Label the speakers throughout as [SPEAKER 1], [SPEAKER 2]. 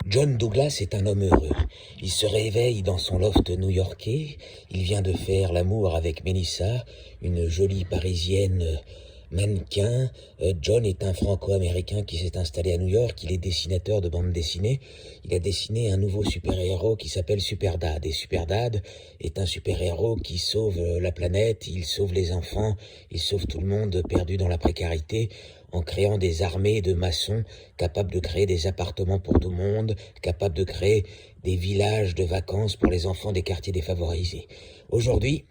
[SPEAKER 1] John Douglas est un homme heureux. Il se réveille dans son loft new-yorkais. Il vient de faire l'amour avec Melissa, une jolie parisienne mannequin. John est un franco-américain qui s'est installé à New York. Il est dessinateur de bande dessinée. Il a dessiné un nouveau super-héros qui s'appelle Superdad. Et Superdad est un super-héros qui sauve la planète, il sauve les enfants, il sauve tout le monde perdu dans la précarité, en créant des armées de maçons capables de créer des appartements pour tout le monde, capables de créer des villages de vacances pour les enfants des quartiers défavorisés. Aujourd'hui,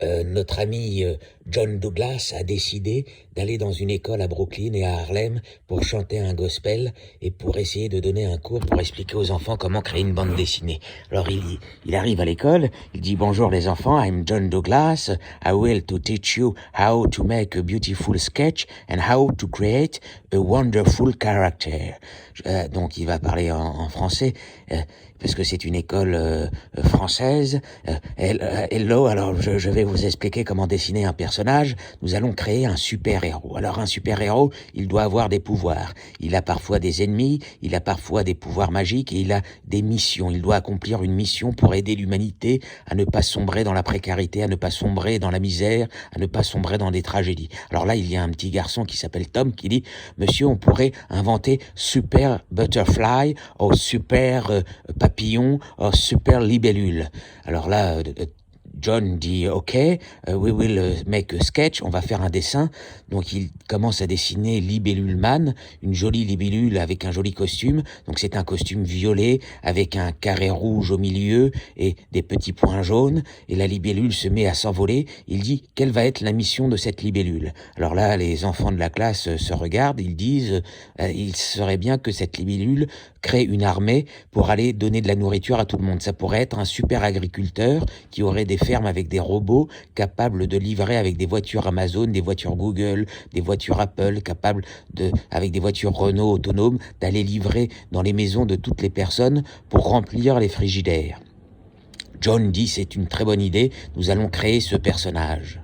[SPEAKER 1] notre ami John Douglas a décidé d'aller dans une école à Brooklyn et à Harlem pour chanter un gospel et pour essayer de donner un cours pour expliquer aux enfants comment créer une bande dessinée. Alors il arrive à l'école, il dit: bonjour les enfants, I'm John Douglas, I will to teach you how to make a beautiful sketch and how to create a wonderful character. Donc il va parler en français, parce que c'est une école française. Hello, alors je vais vous expliquer comment dessiner un personnage. Nous allons créer un super-héros. Alors un super-héros, il doit avoir des pouvoirs. Il a parfois des ennemis, il a parfois des pouvoirs magiques et il a des missions. Il doit accomplir une mission pour aider l'humanité à ne pas sombrer dans la précarité, à ne pas sombrer dans la misère, à ne pas sombrer dans des tragédies. Alors là, il y a un petit garçon qui s'appelle Tom qui dit: monsieur, on pourrait inventer super butterfly ou super papillon ou super libellule. Alors là, John dit: OK, we will make a sketch, on va faire un dessin. Donc il commence à dessiner Libellule Man, une jolie libellule avec un joli costume. Donc c'est un costume violet avec un carré rouge au milieu et des petits points jaunes. Et la libellule se met à s'envoler. Il dit: quelle va être la mission de cette libellule? Alors là, les enfants de la classe se regardent, ils disent: il serait bien que cette libellule crée une armée pour aller donner de la nourriture à tout le monde. Ça pourrait être un super agriculteur qui aurait des fermes avec des robots capables de livrer avec des voitures Amazon, des voitures Google, des voitures Apple, capables avec des voitures Renault autonomes, d'aller livrer dans les maisons de toutes les personnes pour remplir les frigidaires. John dit: c'est une très bonne idée, nous allons créer ce personnage.